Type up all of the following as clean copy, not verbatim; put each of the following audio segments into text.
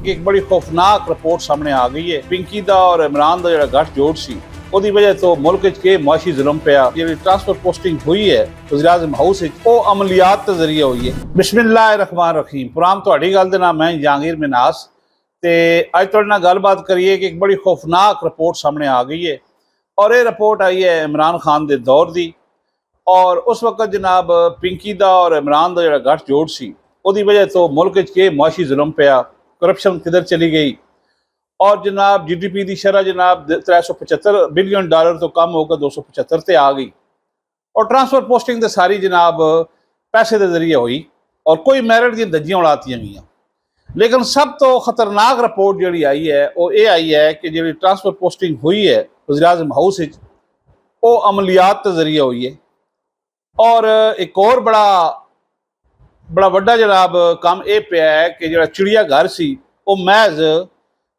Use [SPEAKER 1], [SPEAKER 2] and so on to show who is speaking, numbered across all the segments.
[SPEAKER 1] कि एक बड़ी खौफनाक रिपोर्ट सामने आ गई है। पिंकी दा और इमरान दा जिहड़ा गठजोड़ सी ਉਹਦੀ वजह तो मुल्क के मुआशी जुल्म पिया। जिहड़ी ट्रांसफर पोस्टिंग हुई है वज़ीर आज़म हाउस वो अमलियात के जरिए हुई है। बिस्मिल्लाहिर्रहमानिर्रहीम। पुराम तुहाडी गल दे नाम मैं जहांगीर मिनास ते अज तुहाडे नाल गलबात करिए कि एक बड़ी खौफनाक रिपोर्ट सामने आ गई है और ये रिपोर्ट आई है इमरान खान के दौर की। और उस वक्त जनाब पिंकी दा और इमरान का जिहड़ा गठजोड़ सी ਉਹਦੀ वजह तो मुल्क के मुआशी जुल्म पिया, करप्शन किधर चली गई और जनाब GDP की शरह जनाब 375 बिलियन डॉलर तो कम होकर 275 से आ गई। और ट्रांसफर पोस्टिंग तो सारी जनाब पैसे के जरिए हुई और कोई मैरिट दी दजियां उड़ातियां गई। लेकिन सब तो खतरनाक रिपोर्ट जी आई है वो ये आई है कि जी ट्रांसफर पोस्टिंग हुई है वज़ीर आज़म हाउस वो अमलियात के जरिए हुई है। और एक और बड़ा वड्डा जनाब काम ये पिया है कि जो चिड़िया घर सी वो महज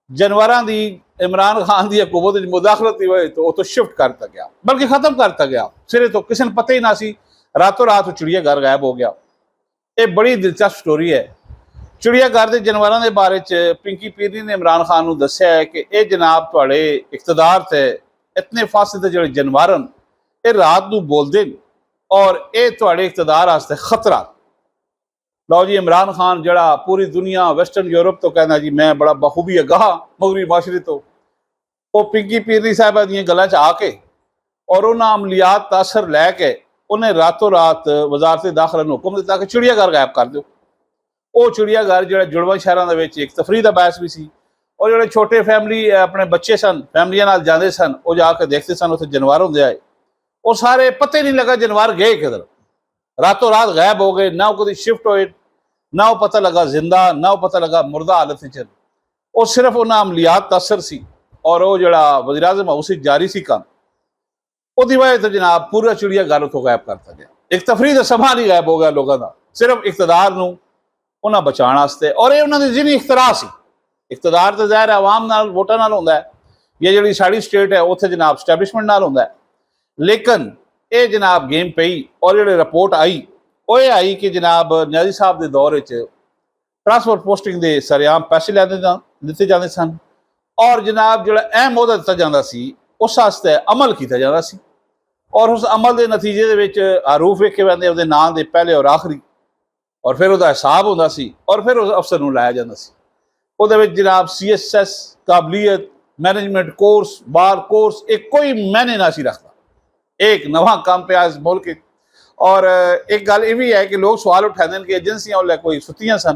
[SPEAKER 1] जानवरों की इमरान खान की हुकूमत मुदाखलत की वजह तो शिफ्ट करता गया, बल्कि खत्म करता गया। सिरे तो किसी ने पता ही ना सी, रातों रात चिड़िया घर गायब हो गया। ये बड़ी दिलचस्प स्टोरी है। चिड़िया घर के जानवरों के बारे पिंकी पीरी ने इमरान खान को दसिया है कि ये जनाब थोड़े इकतदार थे इतने फासले जो जानवर ये रात को बोलते हैं और ये थोड़े इकतदार वास्ते खतरा। लो जी, इमरान खान जड़ा पूरी दुनिया वैसटर्न यूरोप तो कहना जी मैं बड़ा बखूबी अगाह मगरबी माशरे तो वो पिंकी पीरी साहबा दी गल्लां च आके और उन्होंने अमलियात का असर लैके उन्हें रातों रात वजारत दाखिला ने हुक्म दिता कि चिड़ियाघर गायब कर दो। वो चिड़ियाघर जो जुड़वा शहरों के एक तफरी का बैस भी सी और जो छोटे फैमिली अपने बच्चे सन फैमिलियां नाल जाते सन वो जाके देखते सन उत्थे जानवर होंदे आए। वो सारे पता ही नहीं लगा जानवर गए किधर, रातों रात गायब हो गए। ना कोई शिफ्ट होए, ना वो पता लगा जिंदा, ना वो पता लगा मुर्दा हालत च। वो सिर्फ उन्हें अमलियात का असर सी और वो जड़ा वज़ीर आज़म हाउस जारी सी काम उसकी वजह तो जनाब पूरा चिड़िया घर उतो गायब करता गया। एक तफरी का समा नहीं गायब हो गया लोगों का, सिर्फ इकतदार नूं उन्हें बचाने वास्ते। और ये उन्होंने जिनी इख्तरा सी, इकतदार तो ज़ाहिर आवाम नाल वोटां नाल होंदा है, ये जी साड़ी स्टेट है उत्थे जनाब स्टैबलिशमेंट नाल होंदा है। लेकिन ये जनाब गेम पई और जो रिपोर्ट आई वो ये आई कि जनाब न्याजी साहब के दौर ट्रांसफर पोस्टिंग के सरेआम पैसे दिते जाते सन और जनाब जो अहम अहदा दिता जाता सी उस वास्ते अमल किया जाता सी और उस अमल के नतीजे आरूफ वेखे पैंदे उसदे नाम के पहले और आखिरी और फिर उसका हिसाब होंदा सी और फिर उस अफसर नूं लाया जाता सी। उहदे विच जनाब CSS काबलियत मैनेजमेंट कोर्स बार कोर्स एक कोई मैंने ना सी रखता। एक नवा काम पे इस मुल्क। और एक गल ये भी है कि लोग सवाल उठाते हैं कि एजेंसियां उल्ले कोई सुतियां सन,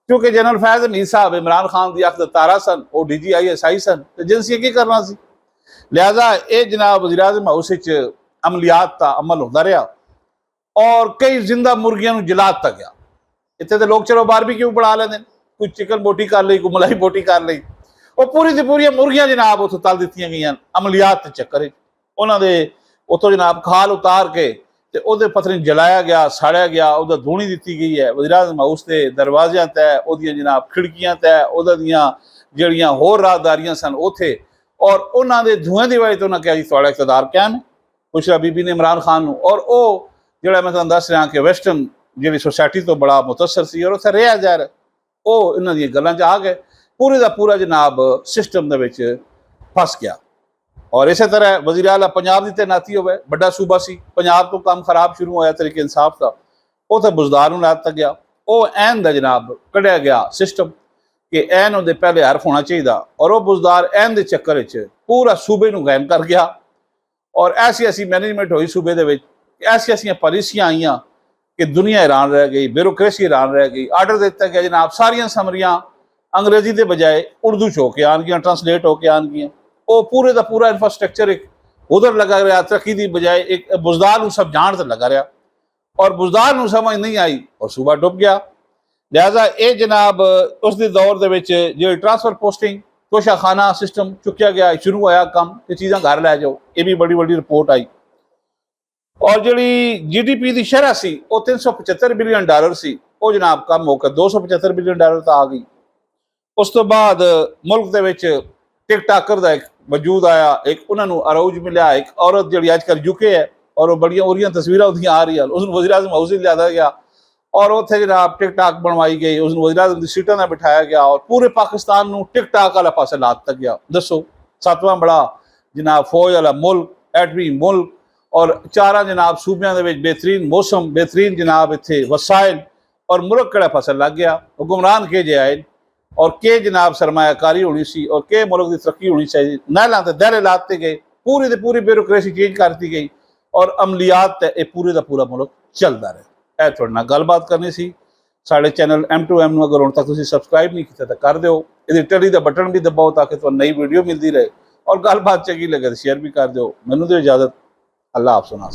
[SPEAKER 1] क्योंकि जनरल फैज हमीद साहब इमरान खान की अख तारा सन, वो DGI सन, एजेंसियां की करना सी। लिहाजा ये जनाब वज़ीर आज़म हाउस अमलियात का अमल होता रहा और कई जिंदा मुर्गियां जलाता गया। इतने तो लोग चलो बारबेक्यू बना लेंगे, कोई चिकन बोटी कर ली, कोई मलाई बोटी कर ली, वो पूरी दी पूरी मुर्गियां जनाब उतो तल दित्तियां गई अमलियात के चक्कर। उन्होंने उतो जनाब खाल उतार के ते उहदे पत्थर जलाया गया, साड़िया गया, उहदा धूनी दी गई है। वज़ीर आज़म हाउस के दरवाज़ियां तय उहदियां जनाब खिड़कियां तय उहदियां जिहड़ियां होर राहदारियां सन उत्थे और उन्होंने धुएं की वजह तो उन्होंने कहा जी तुहाडा इकतदार क्या है। बुशरा बीबी ने इमरान खान नूं और वो जिहड़ा मैं तुहानूं दस रहा कि वैसटर्न जिहड़ी सोसाइटी तो बड़ा मुतसर सी और उत्थे रहा जा रहा वो इन्हां दीयां गल्लां च आ गए, पूरे का पूरा जनाब सिस्टम दे विच फस गया। और इस तरह वज़ीर आला पंजाब की तैनाती हो बड़ा सूबा सी, पंजाब तो काम खराब शुरू होया तरीके इंसाफ का, उसे बुजदार नूं लाता गया। वो ऐन का जनाब कढ़िया गया सिस्टम कि ऐन उहदे पहले हरफ होना चाहिए और वह बुजदार ऐन के चक्कर पूरा सूबे नूं कायम कर गया। और ऐसी मैनेजमेंट हुई सूबे दे विच, ऐसियां पॉलिसियां आईयां कि दुनिया हैरान रह गई, ब्यूरोक्रेसी हैरान रह गई। आर्डर दिता गया जनाब सारियां समरियां अंग्रेजी के बजाय उर्दू च होके आनगियां, ट्रांसलेट होके आनगियां। वो पूरे का पूरा इंफ्रास्ट्रक्चर एक उधर लगा रहा, तरक्की की बजाय एक बुजदार नूं समझाण ते लगा रहा और बुजदार नूं समझ नहीं आई और सूबा डुब गया। लिहाजा ये जनाब उसके दौर दे विच जो ट्रांसफर पोस्टिंग तोशाखाना सिस्टम चुकया गया, शुरू होया काम कि चीज़ां घर लै जाओ। ये भी बड़ी बड़ी रिपोर्ट आई और जी GDP की शरह सी वो 375 बिलियन डॉलर सी, वो जनाब कम होकर 275 बिलियन डॉलर तक आ गई। उस तो बाद मुल्क दे विच टिक टाकर का एक वजूद आया, एक उन्होंने अरूज मिला, एक औरत जी अजकल UK है और वो बड़िया उहदियां तस्वीरां उहदियां आ रही है, उसनूं वज़ीर आज़म हाउस लिया गया और उत्थे जनाब टिकटाक बनवाई गई, उसनूं वज़ीर आज़म दी सीटां ते बिठाया गया और पूरे पाकिस्तान नूं टिकटाक वाले पासे ला दित्ता गया। दसो 7वां बड़ा जनाब फौज वाला मुल्क, एटमी मुल्क और 4 जनाब सूबियां दे विच बेहतरीन मौसम, बेहतरीन जनाब इत्थे वसाइल और मुल्क किहड़े पासे लग गया। हुक्मरान के जे आए और के जनाब सरमायाकारी होनी सी और के मुल्क की तरक्की होनी चाहिए, नहलां ते दहरे लाते गए, पूरी दी पूरी ब्यूरोक्रेसी चेंज करती गई और अमलीयात ते पूरे का पूरा मुल्क चलता रहा। यह थोड़े नाल गलबात करनी सी। साढ़े चैनल M2M नूं अगर हुण तक तुसीं सबसक्राइब नहीं किया तो कर दो, इहदी टली का बटन भी दबाओ ताकि तुहानूं नई वीडियो मिलती रहे और गलबात चंगी लगे तो शेयर भी कर दो। मैनूं दिओ इजाजत, अल्लाह आप सुना।